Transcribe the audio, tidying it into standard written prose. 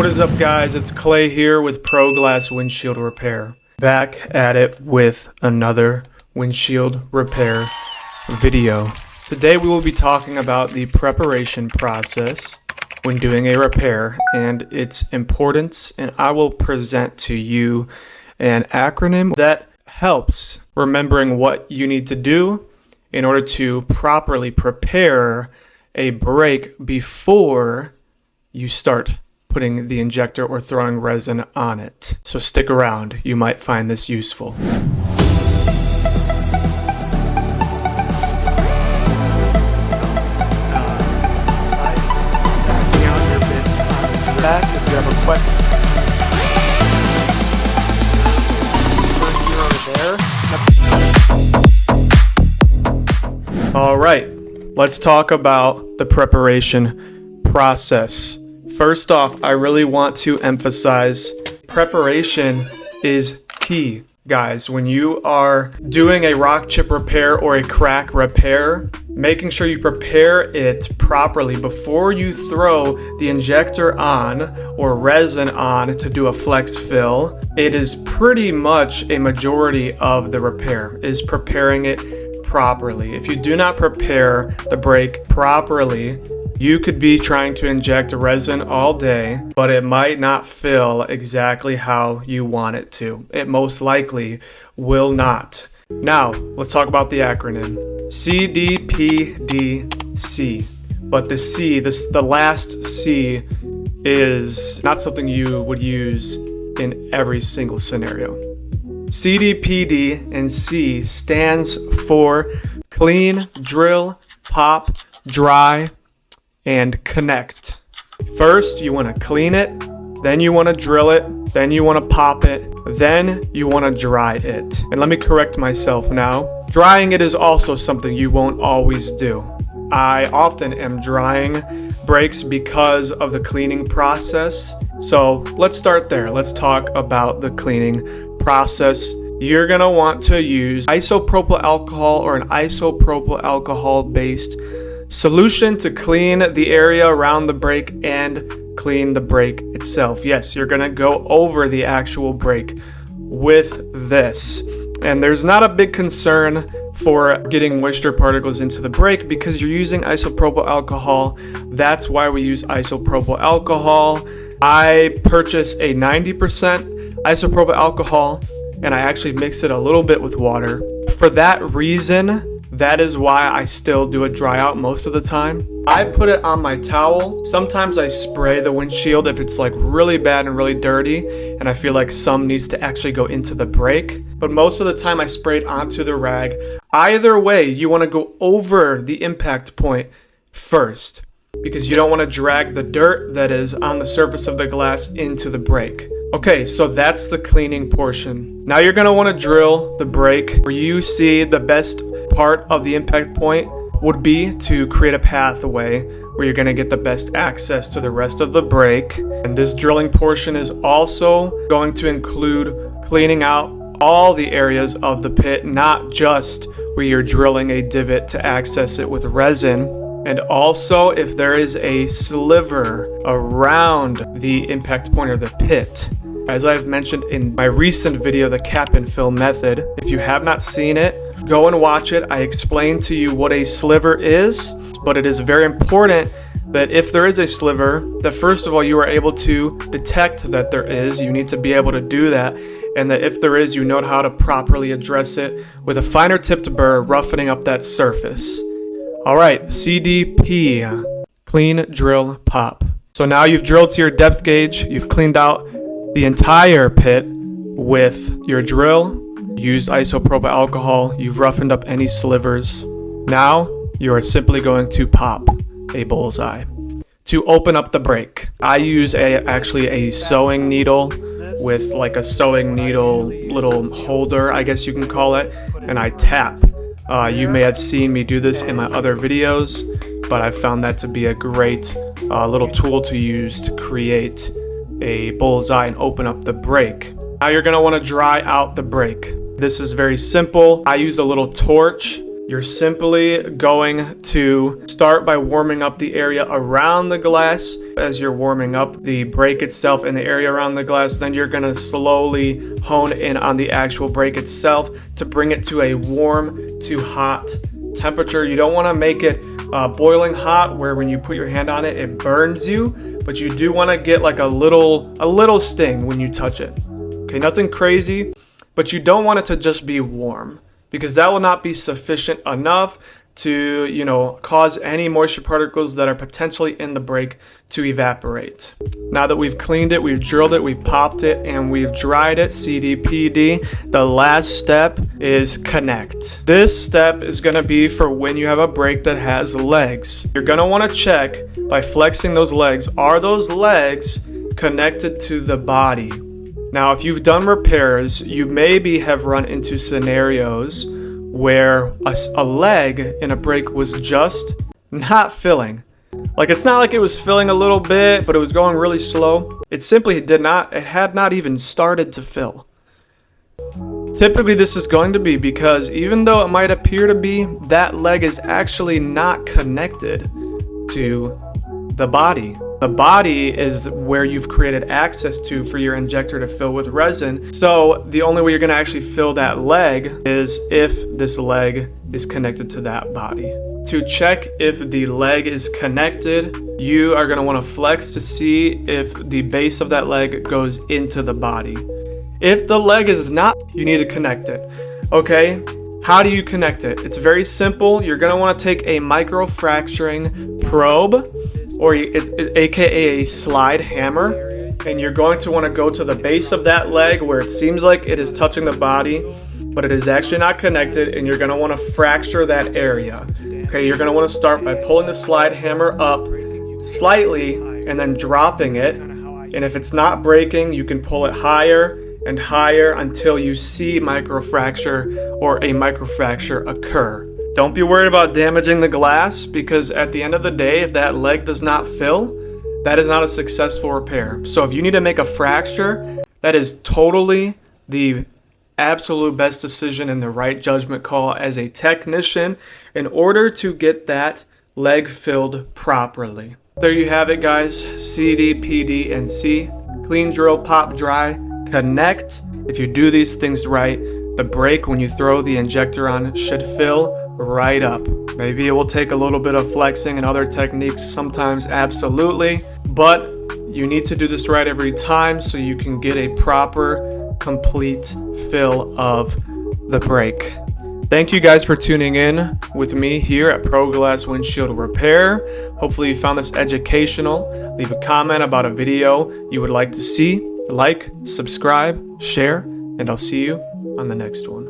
What is up, guys? It's Clay here with Pro Glass Windshield Repair. Back at it with another windshield repair video. Today we will be talking about the preparation process when doing a repair and its importance, and I will present to you an acronym that helps remembering what you need to do in order to properly prepare a brake before you start putting the injector or throwing resin on it. So stick around, you might find this useful. Besides backing out your bits on the back, if you have a question, there. All right, let's talk about the preparation process. First off, I really want to emphasize preparation is key, guys. When you are doing a rock chip repair or a crack repair, making sure you prepare it properly before you throw the injector on or resin on to do a flex fill. It is pretty much a majority of the repair is preparing it properly. If you do not prepare the brake properly, you could be trying to inject resin all day, but it might not fill exactly how you want it to. It most likely will not. Now, let's talk about the acronym. CDPDC. But the C, the last C, is not something you would use in every single scenario. CDPD and C stands for clean, drill, pop, dry, and connect. First, you want to clean it, then you want to drill it, then you want to pop it, then you want to dry it. And let me correct myself now. Drying it is also something you won't always do. I often am drying brakes because of the cleaning process. So let's start there. Let's talk about the cleaning process. You're going to want to use isopropyl alcohol or an isopropyl alcohol based solution to clean the area around the brake and clean the brake itself. Yes, you're going to go over the actual brake with this. And there's not a big concern for getting moisture particles into the brake because you're using isopropyl alcohol. That's why we use isopropyl alcohol. I purchase a 90% isopropyl alcohol and I actually mix it a little bit with water. For that reason, that is why I still do a dry out most of the time. I put it on my towel. Sometimes I spray the windshield if it's like really bad and really dirty and I feel like some needs to actually go into the brake. But most of the time I spray it onto the rag. Either way, you want to go over the impact point first because you don't want to drag the dirt that is on the surface of the glass into the brake. Okay, so that's the cleaning portion. Now you're going to want to drill the brake where you see the best part of the impact point would be to create a pathway where you're going to get the best access to the rest of the brake. And this drilling portion is also going to include cleaning out all the areas of the pit, not just where you're drilling a divot to access it with resin. And also if there is a sliver around the impact point or the pit. As I've mentioned in my recent video, the cap and fill method, if you have not seen it, go and watch it. I explained to you what a sliver is, but it is very important that if there is a sliver, that first of all, you are able to detect that there is. You need to be able to do that. And that if there is, you know how to properly address it with a finer tipped burr, roughening up that surface. All right, CDP, clean, drill, pop. So now you've drilled to your depth gauge. You've cleaned out the entire pit with your drill, used isopropyl alcohol, you've roughened up any slivers. Now you are simply going to pop a bullseye to open up the brake. I use actually a sewing needle with like a sewing needle little holder, I guess you can call it, and I tap. You may have seen me do this in my other videos, but I found that to be a great little tool to use to create a bullseye and open up the brake. Now you're going to want to dry out the brake. This is very simple. I use a little torch You're simply going to start by warming up the area around the glass. As you're warming up the brake itself and the area around the glass, then you're going to slowly hone in on the actual brake itself to bring it to a warm to hot temperature. You don't want to make it boiling hot where when you put your hand on it, it burns you, but you do want to get like a little sting when you touch it. Okay, nothing crazy, but you don't want it to just be warm, because that will not be sufficient enough to, cause any moisture particles that are potentially in the brake to evaporate. Now that we've cleaned it, we've drilled it, we've popped it, and we've dried it, CDPD, the last step is connect. This step is going to be for when you have a brake that has legs. You're going to want to check by flexing those legs. Are those legs connected to the body? Now, if you've done repairs, you maybe have run into scenarios where a leg in a brake was just not filling. Like, it's not like it was filling a little bit, but it was going really slow. It simply had not even started to fill. Typically, this is going to be because even though it might appear to be, that leg is actually not connected to the body. The body is where you've created access to for your injector to fill with resin. So the only way you're going to actually fill that leg is if this leg is connected to that body. To check if the leg is connected, you are going to want to flex to see if the base of that leg goes into the body. If the leg is not, you need to connect it. Okay? How do you connect it? It's very simple. You're going to want to take a microfracturing probe, or aka a slide hammer, and you're going to want to go to the base of that leg where it seems like it is touching the body, but it is actually not connected, and you're going to want to fracture that area. Okay, you're going to want to start by pulling the slide hammer up slightly and then dropping it, and if it's not breaking, you can pull it higher and higher until you see microfracture or a microfracture occur. Don't be worried about damaging the glass, because at the end of the day, if that leg does not fill, that is not a successful repair. So if you need to make a fracture, that is totally the absolute best decision and the right judgment call as a technician in order to get that leg filled properly. There you have it, guys. CDPD and C. Clean, drill, pop, dry, connect. If you do these things right, the brake, when you throw the injector on, should fill right up. Maybe it will take a little bit of flexing and other techniques sometimes, absolutely, but you need to do this right every time so you can get a proper, complete fill of the brake. Thank you guys for tuning in with me here at Pro Glass Windshield Repair. Hopefully you found this educational. Leave a comment about a video you would like to see. Like, subscribe, share, and I'll see you on the next one.